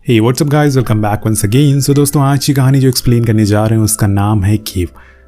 हे what's up guys, welcome back once again. So दोस्तों, आज की कहानी जो एक्सप्लेन करने जा रहे हैं उसका नाम है केव।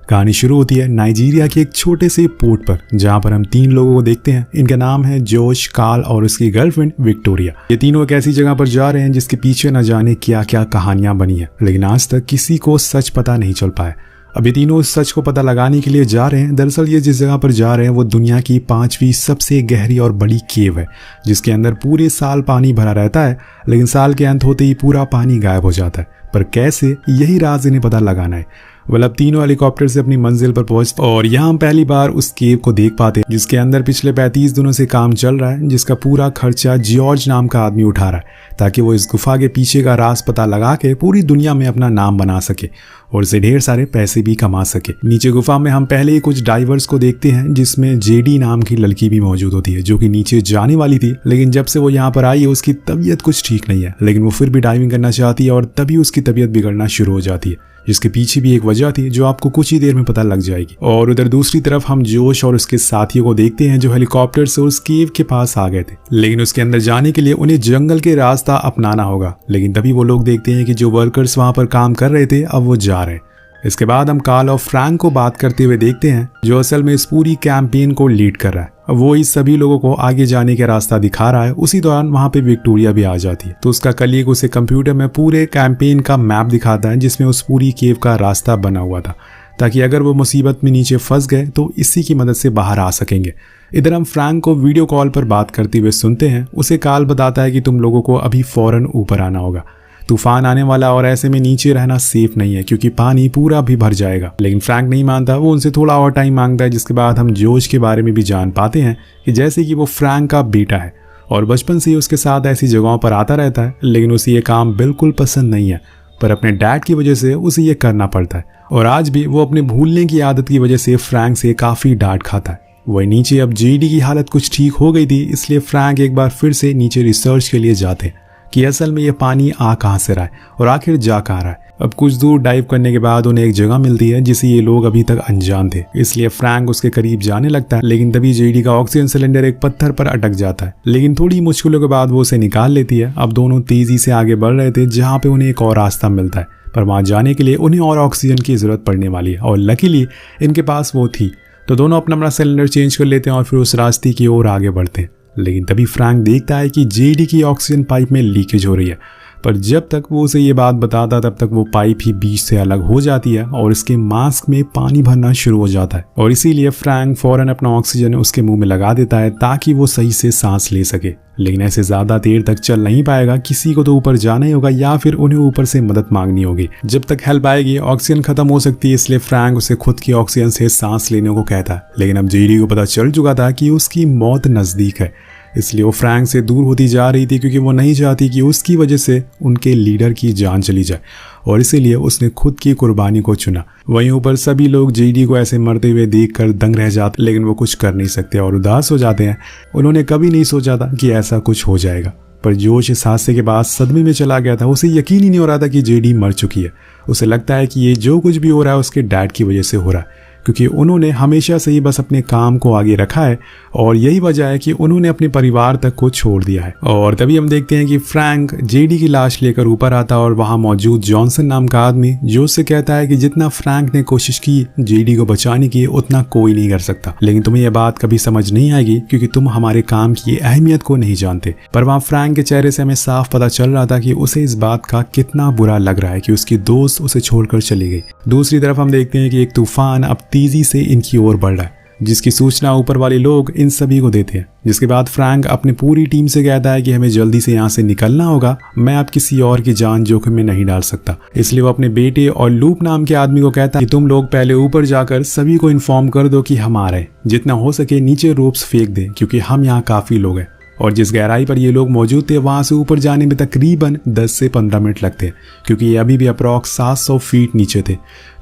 कहानी शुरू होती है नाइजीरिया के एक छोटे से पोर्ट पर, जहां पर हम 3 लोगों को देखते हैं। इनका नाम है जोश, कार्ल और उसकी गर्लफ्रेंड विक्टोरिया। ये तीनों एक ऐसी जगह पर जा रहे हैं जिसके पीछे न जाने क्या क्या कहानियां बनी है, लेकिन आज तक किसी को सच पता नहीं चल पाया। अब ये तीनों उस सच को पता लगाने के लिए जा रहे हैं। दरअसल ये जिस जगह पर जा रहे हैं वो दुनिया की 5वीं सबसे गहरी और बड़ी केव है, जिसके अंदर पूरे साल पानी भरा रहता है, लेकिन साल के अंत होते ही पूरा पानी गायब हो जाता है। पर कैसे, यही राज इन्हें पता लगाना है। अब तीनों हेलीकॉप्टर से अपनी मंजिल पर पहुंचते और यहाँ हम पहली बार उस केव को देख पाते हैं, जिसके अंदर पिछले 35 दिनों से काम चल रहा है, जिसका पूरा खर्चा जॉर्ज नाम का आदमी उठा रहा है, ताकि वो इस गुफा के पीछे का राज पता लगा के पूरी दुनिया में अपना नाम बना सके और इससे ढेर सारे पैसे भी कमा सके। नीचे गुफा में हम पहले ही कुछ डाइवर्स को देखते हैं, जिसमें जेडी नाम की लड़की भी मौजूद होती है, जो कि नीचे जाने वाली थी, लेकिन जब से वो यहाँ पर आई है उसकी तबीयत कुछ ठीक नहीं है, लेकिन वो फिर भी डाइविंग करना चाहती है और तभी उसकी तबीयत बिगड़ना शुरू हो जाती है, जिसके पीछे भी एक वजह थी जो आपको कुछ ही देर में पता लग जाएगी। और उधर दूसरी तरफ हम जोश और उसके साथियों को देखते हैं, जो हेलीकॉप्टर से उस केव के पास आ गए थे, लेकिन उसके अंदर जाने के लिए उन्हें जंगल के रास्ता अपनाना होगा। लेकिन तभी वो लोग देखते हैं कि जो वर्कर्स वहां पर काम कर रहे थे अब वो जा रहे हैं। इसके बाद हम कार्ल और फ्रैंक को बात करते हुए देखते हैं, जो असल में इस पूरी कैंपेन को लीड कर रहा है। वो इस सभी लोगों को आगे जाने का रास्ता दिखा रहा है। उसी दौरान वहां पे विक्टोरिया भी आ जाती है, तो उसका कलीग उसे कंप्यूटर में पूरे कैंपेन का मैप दिखाता है, जिसमें उस पूरी केव का रास्ता बना हुआ था, ताकि अगर वो मुसीबत में नीचे फंस गए तो इसी की मदद से बाहर आ सकेंगे। इधर हम फ्रैंक को वीडियो कॉल पर बात करते हुए सुनते हैं। उसे कार्ल बताता है कि तुम लोगों को अभी फौरन ऊपर आना होगा, तूफान आने वाला और ऐसे में नीचे रहना सेफ नहीं है, क्योंकि पानी पूरा भी भर जाएगा। लेकिन फ्रैंक नहीं मानता, वो उनसे थोड़ा और टाइम मांगता है। जिसके बाद हम जोश के बारे में भी जान पाते हैं कि जैसे कि वो फ्रैंक का बेटा है और बचपन से ही उसके साथ ऐसी जगहों पर आता रहता है, लेकिन उसे ये काम बिल्कुल पसंद नहीं है, पर अपने डैड की वजह से उसे ये करना पड़ता है। और आज भी वो अपने भूलने की आदत की वजह से फ्रैंक से काफ़ी डांट खाता है। वही नीचे अब जेडी की हालत कुछ ठीक हो गई थी, इसलिए फ्रैंक एक बार फिर से नीचे रिसर्च के लिए जाते हैं कि असल में ये पानी आ कहाँ से रहा है और आखिर जा कहाँ रहा है। अब कुछ दूर डाइव करने के बाद उन्हें एक जगह मिलती है जिसे ये लोग अभी तक अनजान थे, इसलिए फ्रैंक उसके करीब जाने लगता है, लेकिन तभी जेडी का ऑक्सीजन सिलेंडर एक पत्थर पर अटक जाता है। लेकिन थोड़ी मुश्किलों के बाद वो उसे निकाल लेती है। अब दोनों तेजी से आगे बढ़ रहे थे, जहाँ पे उन्हें एक और रास्ता मिलता है, पर वहां जाने के लिए उन्हें और ऑक्सीजन की जरूरत पड़ने वाली है, और लकीली इनके पास वो थी। तो दोनों अपना सिलेंडर चेंज कर लेते हैं और फिर उस रास्ते की ओर आगे बढ़ते हैं। लेकिन तभी फ्रैंक देखता है कि जेडी की ऑक्सीजन पाइप में लीकेज हो रही है, पर जब तक वो उसे ये बात बताता तब तक वो पाइप ही बीच से अलग हो जाती है और इसके मास्क में पानी भरना शुरू हो जाता है। और इसीलिए फ्रैंक फौरन अपना ऑक्सीजन उसके मुंह में लगा देता है, ताकि वो सही से सांस ले सके। लेकिन ऐसे ज्यादा देर तक चल नहीं पाएगा, किसी को तो ऊपर जाना ही होगा या फिर उन्हें ऊपर से मदद मांगनी होगी। जब तक हेल्प आएगी ऑक्सीजन खत्म हो सकती है, इसलिए फ्रैंक उसे खुद की ऑक्सीजन से सांस लेने को कहता है। लेकिन अब जेडी को पता चल चुका था कि उसकी मौत नजदीक है, इसलिए वो फ्रैंक से दूर होती जा रही थी, क्योंकि वो नहीं चाहती कि उसकी वजह से उनके लीडर की जान चली जाए, और इसीलिए उसने खुद की कुर्बानी को चुना। वहीं ऊपर सभी लोग जेडी को ऐसे मरते हुए देखकर दंग रह जाते, लेकिन वो कुछ कर नहीं सकते और उदास हो जाते हैं। उन्होंने कभी नहीं सोचा था कि ऐसा कुछ हो जाएगा। पर जोश इस हादसे के बाद सदमे में चला गया था। उसे यकीन ही नहीं हो रहा था कि जेडी मर चुकी है। उसे लगता है कि ये जो कुछ भी हो रहा है उसके डैड की वजह से हो रहा है, क्योंकि उन्होंने हमेशा से ही बस अपने काम को आगे रखा है, और यही वजह है कि उन्होंने अपने परिवार तक को छोड़ दिया है। और तभी हम देखते हैं कि फ्रैंक जेडी की लाश लेकर ऊपर आता और वहां मौजूद जॉनसन नाम का आदमी जो उससे कहता है कि जितना फ्रैंक ने कोशिश की जेडी को बचाने की, उतना कोई नहीं कर सकता, लेकिन तुम्हें यह बात कभी समझ नहीं आएगी क्योंकि तुम हमारे काम की अहमियत को नहीं जानते। पर वहां फ्रैंक के चेहरे से हमें साफ पता चल रहा था कि उसे इस बात का कितना बुरा लग रहा है कि उसकी दोस्त उसे छोड़कर चली गई। दूसरी तरफ हम देखते हैं कि एक तूफान अब तेजी से इनकी ओर बढ़ रहा है, जिसकी सूचना ऊपर वाले लोग इन सभी को देते हैं। जिसके बाद फ्रैंक अपनी पूरी टीम से कहता है कि हमें जल्दी से यहाँ से निकलना होगा, मैं अब किसी और की जान जोखिम में नहीं डाल सकता। इसलिए वो अपने बेटे और लूप नाम के आदमी को कहता है कि तुम लोग पहले ऊपर जाकर सभी को इन्फॉर्म कर दो कि हम आ रहे हैं, जितना हो सके नीचे रोप्स फेंक दें, क्योंकि हम यहाँ काफी लोग हैं। और जिस गहराई पर ये लोग मौजूद थे वहां से ऊपर जाने में तकरीबन 10 से 15 मिनट लगते हैं, क्योंकि ये अभी भी अप्रॉक्स 700 फीट नीचे थे।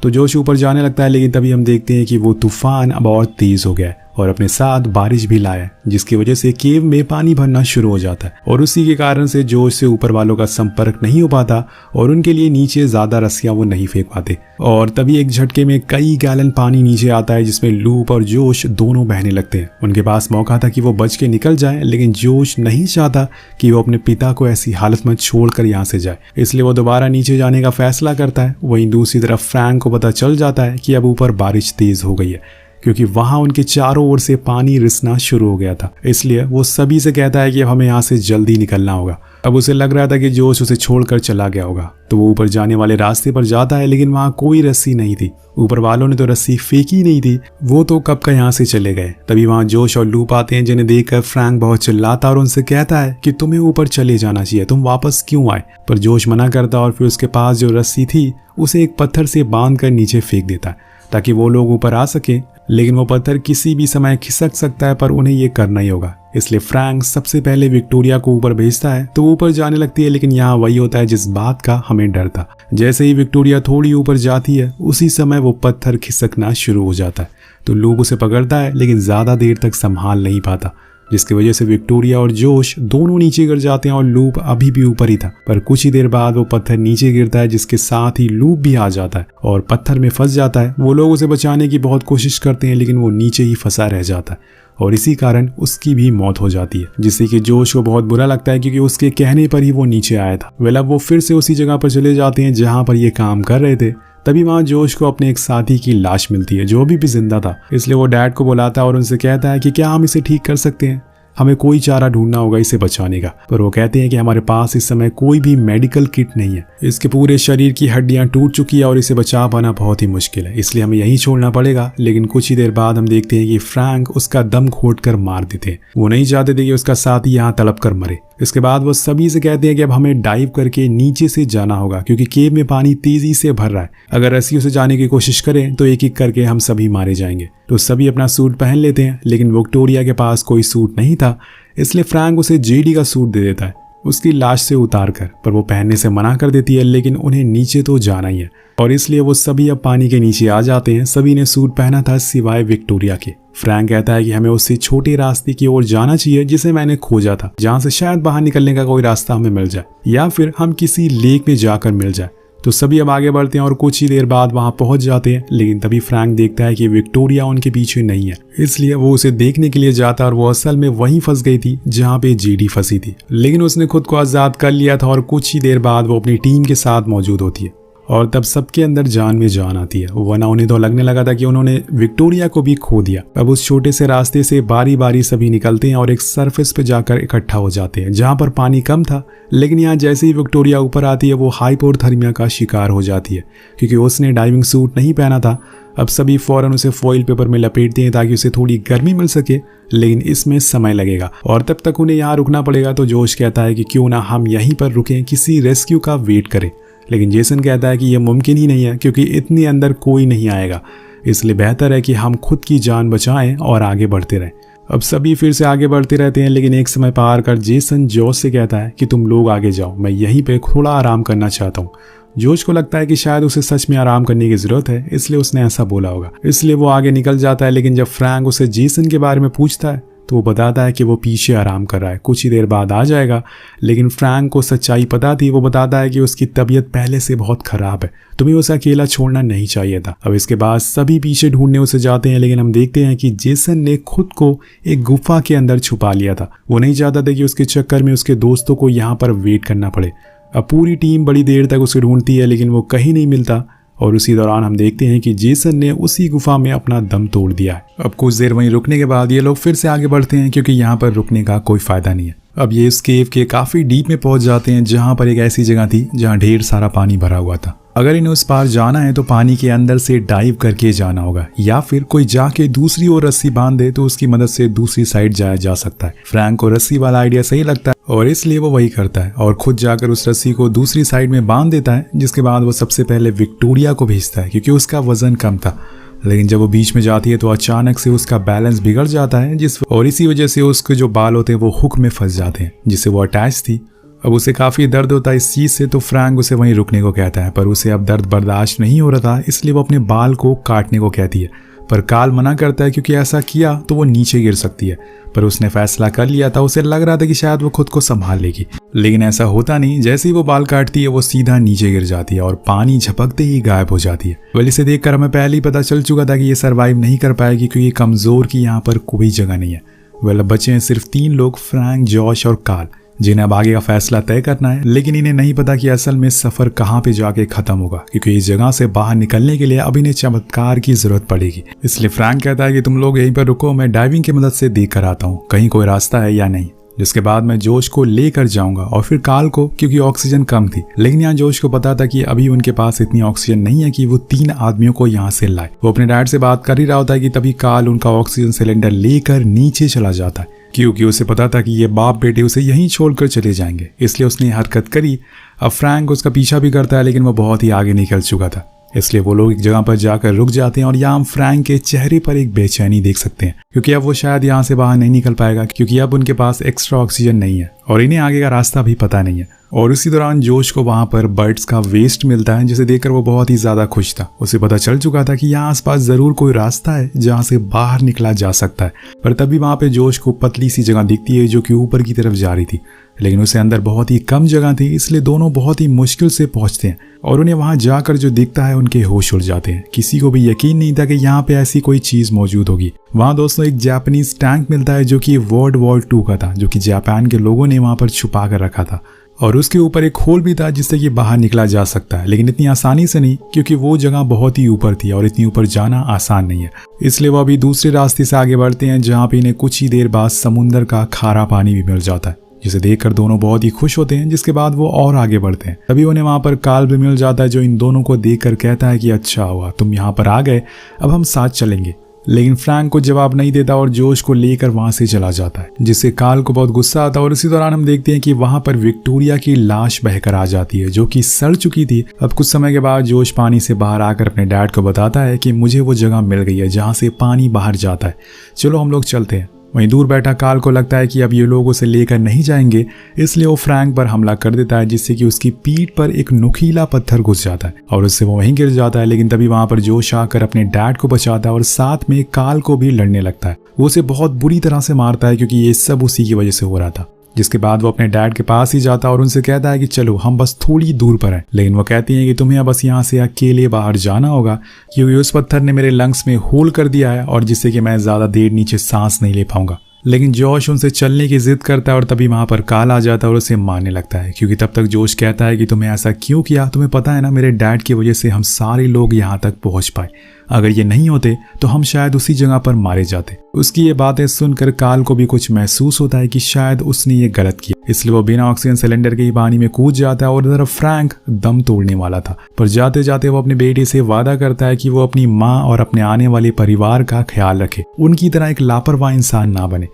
तो जोश ऊपर जाने लगता है, लेकिन तभी हम देखते हैं कि वो तूफान अब और तेज हो गया है और अपने साथ बारिश भी लाया, जिसकी वजह से केव में पानी भरना शुरू हो जाता है और उसी के कारण से जोश से ऊपर वालों का संपर्क नहीं हो पाता और उनके लिए नीचे ज्यादा रस्सियां वो नहीं फेंक पाते। और तभी एक झटके में कई गैलन पानी नीचे आता है, जिसमें लूप और जोश दोनों बहने लगते हैं। उनके पास मौका था कि वो बच के निकल जाए, लेकिन जोश नहीं चाहता कि वो अपने पिता को ऐसी हालत में छोड़कर यहाँ से जाए, इसलिए वो दोबारा नीचे जाने का फैसला करता है। वहीं दूसरी तरफ फ्रैंक को पता चल जाता है कि अब ऊपर बारिश तेज हो गई है, क्योंकि वहां उनके चारों ओर से पानी रिसना शुरू हो गया था। इसलिए वो सभी से कहता है कि अब हमें यहाँ से जल्दी निकलना होगा। अब उसे लग रहा था कि जोश उसे छोड़कर चला गया होगा, तो वो ऊपर जाने वाले रास्ते पर जाता है, लेकिन वहां कोई रस्सी नहीं थी। ऊपर वालों ने तो रस्सी फेंकी नहीं थी, वो तो कब का यहाँ से चले गए। तभी वहां जोश और लूप आते हैं, जिन्हें देखकर फ्रैंक बहुत चिल्लाता और उनसे कहता है कि तुम्हें ऊपर चले जाना चाहिए, तुम वापस क्यों आए। पर जोश मना करता और फिर उसके पास जो रस्सी थी उसे एक पत्थर से बांध कर नीचे फेंक देता है ताकि वो लोग ऊपर आ सके। लेकिन वो पत्थर किसी भी समय खिसक सकता है, पर उन्हें ये करना ही होगा। इसलिए फ्रैंक सबसे पहले विक्टोरिया को ऊपर भेजता है, तो ऊपर जाने लगती है। लेकिन यहाँ वही होता है जिस बात का हमें डर था। जैसे ही विक्टोरिया थोड़ी ऊपर जाती है, उसी समय वो पत्थर खिसकना शुरू हो जाता है। तो लूप उसे पकड़ता है, लेकिन ज्यादा देर तक संभाल नहीं पाता, जिसकी वजह से विक्टोरिया और जोश दोनों नीचे गिर जाते हैं और लूप अभी भी ऊपर ही था। पर कुछ ही देर बाद वो पत्थर नीचे गिरता है, जिसके साथ ही लूप भी आ जाता है और पत्थर में फंस जाता है। वो लोग उसे बचाने की बहुत कोशिश करते हैं, लेकिन वो नीचे ही फंसा रह जाता है और इसी कारण उसकी भी मौत हो जाती है, जिससे कि जोश को बहुत बुरा लगता है, क्योंकि उसके कहने पर ही वो नीचे आया था। वेल, अब वो फिर से उसी जगह पर चले जाते हैं जहां पर ये काम कर रहे थे। तभी वहां जोश को अपने एक साथी की लाश मिलती है, जो अभी भी जिंदा था। इसलिए वो डैड को बुलाता है और उनसे कहता है कि क्या हम इसे ठीक कर सकते हैं, हमें कोई चारा ढूंढना होगा इसे बचाने का। पर वो कहते हैं कि हमारे पास इस समय कोई भी मेडिकल किट नहीं है, इसके पूरे शरीर की हड्डियां टूट चुकी है और इसे बचा पाना बहुत ही मुश्किल है, इसलिए हमें यहीं छोड़ना पड़ेगा। लेकिन कुछ ही देर बाद हम देखते हैं कि फ्रैंक उसका दम घोट कर मार देते हैं। वो नहीं चाहते थे कि उसका साथी यहाँ तड़प कर मरे। इसके बाद वो सभी से कहते हैं कि अब हमें डाइव करके नीचे से जाना होगा, क्योंकि केव में पानी तेजी से भर रहा है। अगर रस्सियों से जाने की कोशिश करें तो एक एक करके हम सभी मारे जाएंगे। तो सभी अपना सूट पहन लेते हैं, लेकिन विक्टोरिया के पास कोई सूट नहीं था, इसलिए फ्रैंक उसे जेडी का सूट दे देता है उसकी लाश से उतार कर। पर वो पहनने से मना कर देती है, लेकिन उन्हें नीचे तो जाना ही है और इसलिए वो सभी अब पानी के नीचे आ जाते हैं। सभी ने सूट पहना था सिवाय विक्टोरिया के। फ्रैंक कहता है कि हमें उससे छोटे रास्ते की ओर जाना चाहिए जिसे मैंने खोजा था, जहां से शायद बाहर निकलने का कोई रास्ता हमें मिल जाए या फिर हम किसी लेक में जाकर मिल जाए। तो सभी अब आगे बढ़ते हैं और कुछ ही देर बाद वहां पहुंच जाते हैं। लेकिन तभी फ्रैंक देखता है कि विक्टोरिया उनके पीछे नहीं है, इसलिए वो उसे देखने के लिए जाता है और वो असल में वहीं फंस गई थी जहां पे जेडी फंसी थी। लेकिन उसने खुद को आजाद कर लिया था और कुछ ही देर बाद वो अपनी टीम के साथ मौजूद होती है और तब सबके अंदर जान में जान आती है, वरना उन्हें तो लगने लगा था कि उन्होंने विक्टोरिया को भी खो दिया। अब उस छोटे से रास्ते से बारी बारी सभी निकलते हैं और एक सरफेस पे जाकर इकट्ठा हो जाते हैं जहां पर पानी कम था। लेकिन यहाँ जैसे ही विक्टोरिया ऊपर आती है वो हाइपोथर्मिया का शिकार हो जाती है, क्योंकि उसने डाइविंग सूट नहीं पहना था। अब सभी फौरन उसे फॉइल पेपर में लपेटते हैं ताकि उसे थोड़ी गर्मी मिल सके, लेकिन इसमें समय लगेगा और तब तक उन्हें यहाँ रुकना पड़ेगा। तो जोश कहता है कि क्यों ना हम यहीं पर रुकें, किसी रेस्क्यू का वेट करें। लेकिन जेसन कहता है कि यह मुमकिन ही नहीं है, क्योंकि इतने अंदर कोई नहीं आएगा, इसलिए बेहतर है कि हम खुद की जान बचाएं और आगे बढ़ते रहें। अब सभी फिर से आगे बढ़ते रहते हैं, लेकिन एक समय पार कर जेसन जोश से कहता है कि तुम लोग आगे जाओ, मैं यहीं पे थोड़ा आराम करना चाहता हूँ। जोश को लगता है कि शायद उसे सच में आराम करने की जरूरत है, इसलिए उसने ऐसा बोला होगा, इसलिए वो आगे निकल जाता है। लेकिन जब फ्रैंक उसे जेसन के बारे में पूछता है तो वो बताता है कि वो पीछे आराम कर रहा है, कुछ ही देर बाद आ जाएगा। लेकिन फ्रैंक को सच्चाई पता थी। वो बताता है कि उसकी तबीयत पहले से बहुत खराब है, तुम्हें उसे अकेला छोड़ना नहीं चाहिए था। अब इसके बाद सभी पीछे ढूंढने उसे जाते हैं, लेकिन हम देखते हैं कि जेसन ने खुद को एक गुफा के अंदर छुपा लिया था। वो नहीं चाहता था कि उसके चक्कर में उसके दोस्तों को यहाँ पर वेट करना पड़े। अब पूरी टीम बड़ी देर तक उसे ढूंढती है, लेकिन वो कहीं नहीं मिलता और उसी दौरान हम देखते हैं कि जेसन ने उसी गुफा में अपना दम तोड़ दिया है। अब कुछ देर वहीं रुकने के बाद ये लोग फिर से आगे बढ़ते हैं, क्योंकि यहाँ पर रुकने का कोई फायदा नहीं है। अब ये इस केव के काफी डीप में पहुंच जाते हैं, जहां पर एक ऐसी जगह थी जहां ढेर सारा पानी भरा हुआ था। अगर इन्हें उस पार जाना है तो पानी के अंदर से डाइव करके जाना होगा, या फिर कोई जाके दूसरी ओर रस्सी बांध दे तो उसकी मदद से दूसरी साइड जाया जा सकता है। फ्रैंक को रस्सी वाला आइडिया सही लगता है और इसलिए वो वही करता है और खुद जाकर उस रस्सी को दूसरी साइड में बांध देता है। जिसके बाद वो सबसे पहले विक्टोरिया को भेजता है, क्योंकि उसका वजन कम था। लेकिन जब वो बीच में जाती है तो अचानक से उसका बैलेंस बिगड़ जाता है और इसी वजह से उसके जो बाल होते हैं वो हुक में फंस जाते हैं जिससे वो अटैच थी। अब उसे काफ़ी दर्द होता है इस चीज़ से, तो फ्रैंक उसे वहीं रुकने को कहता है, पर उसे अब दर्द बर्दाश्त नहीं हो रहा था, इसलिए वो अपने बाल को काटने को कहती है। पर कार्ल मना करता है क्योंकि ऐसा किया तो वो नीचे गिर सकती है। पर उसने फैसला कर लिया था, उसे लग रहा था कि शायद वो खुद को संभाल लेगी, लेकिन ऐसा होता नहीं। जैसे ही वो बाल काटती है वो सीधा नीचे गिर जाती है और पानी झपकते ही गायब हो जाती है। वेल इसे देखकर हमें पहले ही पता चल चुका था कि ये सर्वाइव नहीं कर पाएगी क्योंकि कमज़ोर की यहाँ पर कोई जगह नहीं है। वेल अब बचे हैं सिर्फ 3 लोग, फ्रैंक, जॉश और कार्ल, जिन्हें अब आगे का फैसला तय करना है। लेकिन इन्हें नहीं पता कि असल में सफ़र कहाँ पे जाके ख़त्म होगा, क्योंकि इस जगह से बाहर निकलने के लिए अब इन्हें चमत्कार की ज़रूरत पड़ेगी। इसलिए फ्रैंक कहता है कि तुम लोग यहीं पर रुको, मैं डाइविंग की मदद से देख कर आता हूँ कहीं कोई रास्ता है या नहीं, जिसके बाद मैं जोश को लेकर जाऊंगा और फिर कार्ल को, क्योंकि ऑक्सीजन कम थी। लेकिन यहाँ जोश को पता था कि अभी उनके पास इतनी ऑक्सीजन नहीं है कि वो 3 आदमियों को यहाँ से लाए। वो अपने डैड से बात कर ही रहा होता है कि तभी कार्ल उनका ऑक्सीजन सिलेंडर लेकर नीचे चला जाता है, क्योंकि उसे पता था कि ये बाप बेटे उसे यहीं छोड़कर चले जाएंगे, इसलिए उसने हरकत करी। अब फ्रैंक उसका पीछा भी करता है, लेकिन वो बहुत ही आगे निकल चुका था, इसलिए वो लोग एक जगह पर जाकर रुक जाते हैं। और यहाँ हम फ्रैंक के चेहरे पर एक बेचैनी देख सकते हैं, क्योंकि अब वो शायद यहाँ से बाहर नहीं निकल पाएगा, क्योंकि अब उनके पास एक्स्ट्रा ऑक्सीजन नहीं है और इन्हें आगे का रास्ता भी पता नहीं है। और इसी दौरान जोश को वहां पर बर्ड्स का वेस्ट मिलता है, जिसे देखकर वो बहुत ही ज्यादा खुश था। उसे पता चल चुका था कि यहाँ आसपास जरूर कोई रास्ता है जहाँ से बाहर निकला जा सकता है। पर तभी वहां पे जोश को पतली सी जगह दिखती है जो कि ऊपर की तरफ जा रही थी, लेकिन उसे अंदर बहुत ही कम जगह थी, इसलिए दोनों बहुत ही मुश्किल से पहुंचते हैं। और उन्हें वहां जाकर जो दिखता है उनके होश उड़ जाते हैं। किसी को भी यकीन नहीं था कि यहाँ पे ऐसी कोई चीज मौजूद होगी। वहां दोस्तों एक जापानीज टैंक मिलता है जो कि वर्ल्ड वॉर 2 का था, जो कि जापान के लोगों ने वहां पर छुपा कर रखा था। और उसके ऊपर एक होल भी था जिससे कि बाहर निकला जा सकता है, लेकिन इतनी आसानी से नहीं, क्योंकि वो जगह बहुत ही ऊपर थी और इतनी ऊपर जाना आसान नहीं है। इसलिए वो अभी दूसरे रास्ते से आगे बढ़ते हैं, जहाँ पे इन्हें कुछ ही देर बाद समुद्र का खारा पानी भी मिल जाता है, जिसे देखकर दोनों बहुत ही खुश होते हैं। जिसके बाद वो और आगे बढ़ते हैं। तभी उन्हें वहां पर कार्ल भी मिल जाता है, जो इन दोनों को देखकर कहता है कि अच्छा हुआ तुम यहाँ पर आ गए, अब हम साथ चलेंगे। लेकिन फ्रैंक को जवाब नहीं देता और जोश को लेकर वहां से चला जाता है, जिससे कार्ल को बहुत गुस्सा आता है। और इसी दौरान हम देखते हैं कि वहां पर विक्टोरिया की लाश बहकर आ जाती है, जो कि सड़ चुकी थी। अब कुछ समय के बाद जोश पानी से बाहर आकर अपने डैड को बताता है कि मुझे वो जगह मिल गई है जहाँ से पानी बाहर जाता है, चलो हम लोग चलते हैं। वहीं दूर बैठा कार्ल को लगता है कि अब ये लोग उसे लेकर नहीं जाएंगे, इसलिए वो फ्रैंक पर हमला कर देता है, जिससे कि उसकी पीठ पर एक नुकीला पत्थर घुस जाता है और उससे वो वहीं गिर जाता है। लेकिन तभी वहां पर जोश आकर अपने डैड को बचाता है और साथ में कार्ल को भी लड़ने लगता है। वो उसे बहुत बुरी तरह से मारता है, क्योंकि ये सब उसी की वजह से हो रहा था। जिसके बाद वो अपने डैड के पास ही जाता है और उनसे कहता है कि चलो हम बस थोड़ी दूर पर हैं। लेकिन वो कहती हैं कि तुम्हें बस यहाँ से अकेले बाहर जाना होगा, क्योंकि उस पत्थर ने मेरे लंग्स में होल कर दिया है और जिससे कि मैं ज्यादा देर नीचे सांस नहीं ले पाऊंगा। लेकिन जोश उनसे चलने की जिद करता है और तभी वहां पर कार्ल आ जाता है और उसे मारने लगता है, क्योंकि तब तक जोश कहता है कि तुम्हें ऐसा क्यों किया, तुम्हें पता है ना मेरे डैड की वजह से हम सारे लोग यहाँ तक पहुंच पाए, अगर ये नहीं होते तो हम शायद उसी जगह पर मारे जाते। उसकी ये बातें सुनकर कार्ल को भी कुछ महसूस होता है कि शायद उसने ये गलत किया, इसलिए वो बिना ऑक्सीजन सिलेंडर के ही पानी में कूद जाता है। और इधर फ्रैंक दम तोड़ने वाला था, पर जाते जाते वो अपने बेटे से वादा करता है कि वो अपनी माँ और अपने आने वाले परिवार का ख्याल रखे, उनकी तरह एक लापरवाह इंसान ना बने।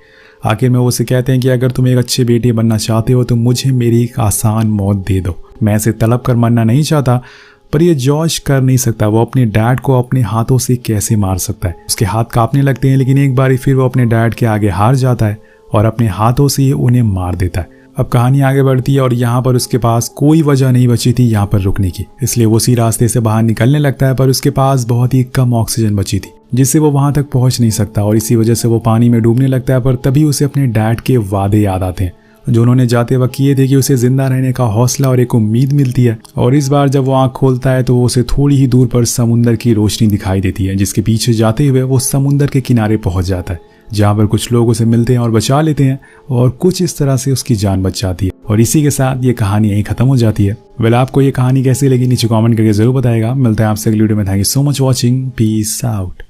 आखिर में वो उसे कहते हैं कि अगर तुम एक अच्छे बेटे बनना चाहते हो तो मुझे मेरी एक आसान मौत दे दो, मैं इसे तलब कर मरना नहीं चाहता। पर ये जॉश कर नहीं सकता, वो अपने डैड को अपने हाथों से कैसे मार सकता है। उसके हाथ कांपने लगते हैं, लेकिन एक बार फिर वो अपने डैड के आगे हार जाता है और अपने हाथों से ही उन्हें मार देता है। अब कहानी आगे बढ़ती है और यहाँ पर उसके पास कोई वजह नहीं बची थी यहाँ पर रुकने की, इसलिए वो उसी रास्ते से बाहर निकलने लगता है। पर उसके पास बहुत ही कम ऑक्सीजन बची थी, जिससे वो वहां तक पहुंच नहीं सकता और इसी वजह से वो पानी में डूबने लगता है। पर तभी उसे अपने डैड के वादे याद आते हैं जो उन्होंने जाते वक्त किए थे, कि उसे जिंदा रहने का हौसला और एक उम्मीद मिलती है। और इस बार जब वो आंख खोलता है तो उसे थोड़ी ही दूर पर समुंदर की रोशनी दिखाई देती है, जिसके पीछे जाते हुए वो समुंदर के किनारे पहुंच जाता है, जहाँ पर कुछ लोग उसे मिलते हैं और बचा लेते हैं और कुछ इस तरह से उसकी जान बच जाती है। और इसी के साथ ये कहानी यहीं खत्म हो जाती है। वेल आपको ये कहानी कैसी लगी नीचे कमेंट करके जरूर बताएगा। मिलता है आपसे अगली वीडियो में। Thank you so much watching, peace out.